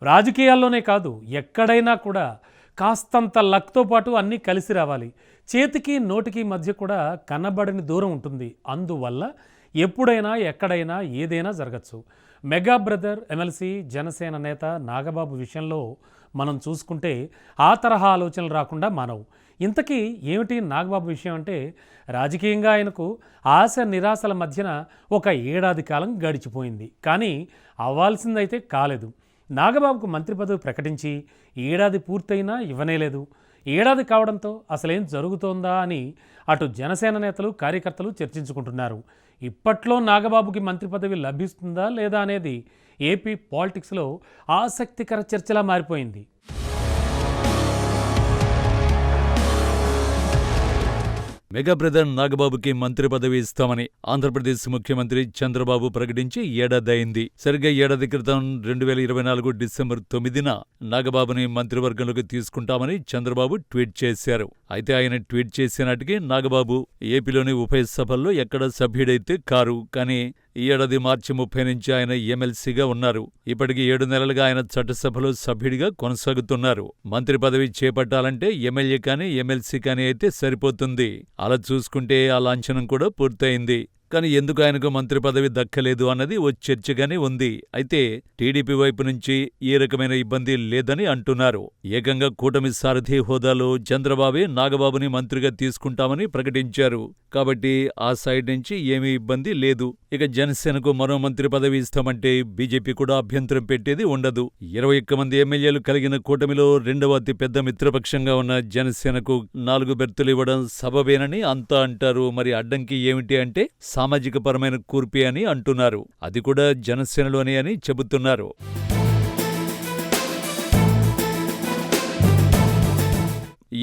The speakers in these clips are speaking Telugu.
రాజకీయాల్లోనే కాదు, ఎక్కడైనా కూడా కాస్తంత లక్‌తో పాటు అన్నీ కలిసి రావాలి. చేతికి, నోటికి మధ్య కూడా కనబడని దూరం ఉంటుంది. అందువల్ల ఎప్పుడైనా, ఎక్కడైనా, ఏదైనా జరగచ్చు. మెగా బ్రదర్ ఎమ్మెల్సీ, జనసేన నేత నాగబాబు విషయంలో మనం చూసుకుంటే ఆ తరహా ఆలోచనలు రాకుండా మానవు. ఇంతకీ ఏమిటి నాగబాబు విషయం అంటే, రాజకీయంగా ఆయనకు ఆశ నిరాశల మధ్యన ఒక ఏడాది కాలం గడిచిపోయింది. కానీ అవ్వాల్సిందైతే కాలేదు. నాగబాబుకు మంత్రి పదవి ప్రకటించి ఏడాది పూర్తయినా ఇవ్వనేలేదు. ఏడాది కావడంతో అసలేం జరుగుతోందా అని అటు జనసేన నేతలు, కార్యకర్తలు చర్చించుకుంటున్నారు. ఇప్పట్లో నాగబాబుకి మంత్రి పదవి లభిస్తుందా లేదా అనేది ఏపీ పాలిటిక్స్లో ఆసక్తికర చర్చలా మారిపోయింది. మెగా బ్రదర్ నాగబాబుకి మంత్రి పదవి ఇస్తామని ఆంధ్రప్రదేశ్ ముఖ్యమంత్రి చంద్రబాబు ప్రకటించి ఏడాది అయింది. సరిగ్గా ఏడాది క్రితం 2024 డిసెంబర్ 9న నాగబాబుని మంత్రివర్గంలోకి తీసుకుంటామని చంద్రబాబు ట్వీట్ చేశారు. అయితే ఆయన ట్వీట్ చేసే నాటికి నాగబాబు ఏపీలోని ఉభయ సభల్లో ఎక్కడ సభ్యుడైతే కారు. కానీ ఈ ఏడాది మార్చి 30 నుంచి ఆయన ఎమ్మెల్సీగా ఉన్నారు. ఇప్పటికి 7 నెలలుగా ఆయన చట్టసభలో సభ్యుడిగా కొనసాగుతున్నారు. మంత్రి పదవి చేపట్టాలంటే ఎమ్మెల్యే కానీ, ఎమ్మెల్సీ కానీ అయితే సరిపోతుంది. అలా చూసుకుంటే ఆ లాంఛనం కూడా పూర్తయింది. కానీ ఎందుకు ఆయనకు మంత్రి పదవి దక్కలేదు అన్నది ఓ చర్చగానే ఉంది. అయితే టీడీపీ వైపు నుంచి ఏ రకమైన ఇబ్బంది లేదని అంటున్నారు. ఏకంగా కూటమి సారథి హోదాలో చంద్రబాబే నాగబాబుని మంత్రిగా తీసుకుంటామని ప్రకటించారు. కాబట్టి ఆ సైడ్ నుంచి ఏమీ ఇబ్బంది లేదు. ఇక జనసేనకు మరో మంత్రి పదవి ఇస్తామంటే బీజేపీ కూడా అభ్యంతరం పెట్టేది ఉండదు. 21 మంది ఎమ్మెల్యేలు కలిగిన కూటమిలో రెండవ అతి పెద్ద మిత్రపక్షంగా ఉన్న జనసేనకు 4 బెర్తులు ఇవ్వడం సబబేనని అంతా అంటారు. మరి అడ్డంకి ఏమిటి అంటే సామాజిక పరమైన కూర్పి అని అంటున్నారు. అది కూడా జనసేనలోనే అని చెబుతున్నారు.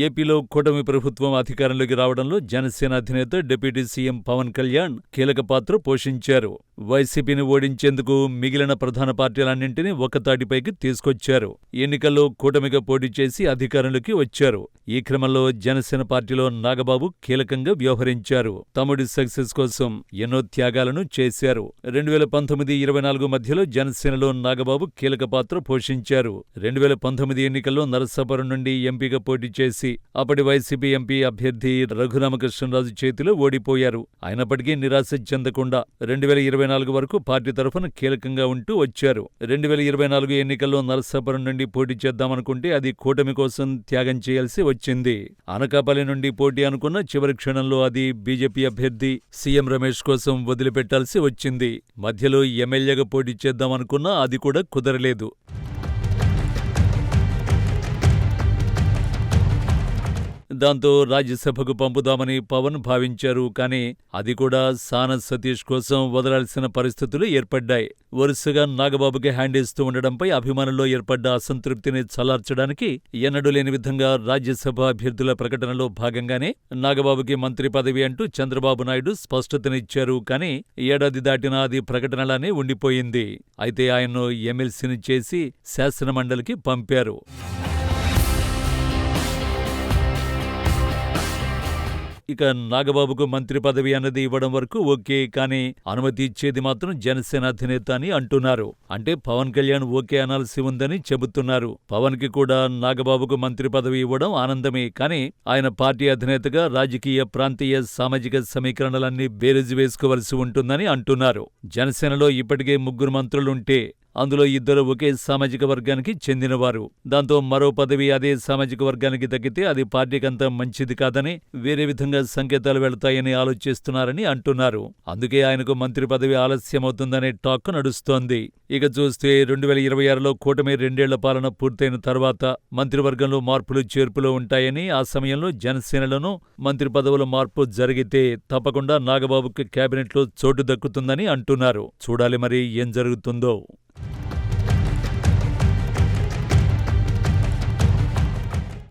ఏపీలో కూటమి ప్రభుత్వం అధికారంలోకి రావడంలో జనసేన అధినేత డిప్యూటీ సీఎం పవన్ కళ్యాణ్ కీలక పాత్ర పోషించారు. వైసీపీని ఓడించేందుకు మిగిలిన ప్రధాన పార్టీలన్నింటినీ ఒక్కతాటిపైకి తీసుకొచ్చారు. ఎన్నికల్లో కూటమిగా పోటీ చేసి అధికారంలోకి వచ్చారు. ఈ క్రమంలో జనసేన పార్టీలో నాగబాబు కీలకంగా వ్యవహరించారు. తమ్ముడి సక్సెస్ కోసం ఎన్నో త్యాగాలను చేశారు. 2019-24 మధ్యలో జనసేనలో నాగబాబు కీలక పాత్ర పోషించారు. 2019 ఎన్నికల్లో నరసాపురం నుండి ఎంపీగా పోటీ చేసి అప్పటి వైసీపీ ఎంపీ అభ్యర్థి రఘురామకృష్ణరాజు చేతిలో ఓడిపోయారు. అయినప్పటికీ నిరాశ చెందకుండా 2024 వరకు పార్టీ తరఫున కీలకంగా ఉంటూ వచ్చారు. 2024 ఎన్నికల్లో నరసాపురం నుండి పోటీ చేద్దామనుకుంటే అది కూటమి కోసం త్యాగం చేయాల్సి వచ్చింది. అనకాపల్లి నుండి పోటీ అనుకున్న చివరి క్షణంలో అది బీజేపీ అభ్యర్థి సీఎం రమేష్ కోసం వదిలిపెట్టాల్సి వచ్చింది. మధ్యలో ఎమ్మెల్యేగా పోటీ చేద్దామనుకున్నా అది కూడా కుదరలేదు. దాంతో రాజ్యసభకు పంపుదామని పవన్ భావించారు. కానీ అది కూడా సాన సతీష్ కోసం వదలాల్సిన పరిస్థితులు ఏర్పడ్డాయి. వరుసగా నాగబాబుకి హ్యాండ్ ఇస్తూ ఉండడంపై అభిమానుల్లో ఏర్పడ్డ అసంతృప్తిని చల్లార్చడానికి ఎన్నడూ లేని విధంగా రాజ్యసభ అభ్యర్థుల ప్రకటనలో భాగంగానే నాగబాబుకి మంత్రి పదవి అంటూ చంద్రబాబు నాయుడు స్పష్టతనిచ్చారు. కానీ ఏడాది దాటినా అది ప్రకటనలానే ఉండిపోయింది. అయితే ఆయన్ను ఎమ్మెల్సీని చేసి శాసనమండలికి పంపారు. ఇక నాగబాబుకు మంత్రి పదవి అన్నది ఇవ్వడం వరకు ఓకే. కానీ అనుమతి ఇచ్చేది మాత్రం జనసేన అధినేత అని అంటున్నారు. అంటే పవన్ కళ్యాణ్ ఓకే అనాల్సి ఉందని చెబుతున్నారు. పవన్ కి కూడా నాగబాబుకు మంత్రి పదవి ఇవ్వడం ఆనందమే. కానీ ఆయన పార్టీ అధినేతగా రాజకీయ, ప్రాంతీయ, సామాజిక సమీకరణలన్నీ బేరీజు వేసుకోవలసి ఉంటుందని అంటున్నారు. జనసేనలో ఇప్పటికే 3 మంత్రులుంటే అందులో 2 ఒకే సామాజిక వర్గానికి చెందినవారు. దాంతో మరో పదవి అదే సామాజిక వర్గానికి దక్కితే అది పార్టీకంతా మంచిది కాదని, వేరే విధంగా సంకేతాలు వెళతాయని ఆలోచిస్తున్నారని అంటున్నారు. అందుకే ఆయనకు మంత్రి పదవి ఆలస్యమవుతుందనే టాక్ నడుస్తోంది. ఇక చూస్తే 2026లో కూటమి 2 ఏళ్ల పాలన పూర్తయిన తర్వాత మంత్రివర్గంలో మార్పులు చేర్పులు ఉంటాయని, ఆ సమయంలో జనసేనలోనూ మంత్రి పదవుల మార్పు జరిగితే తప్పకుండా నాగబాబుకి కేబినెట్లో చోటు దక్కుతుందని అంటున్నారు. చూడాలి మరి ఏం జరుగుతుందో.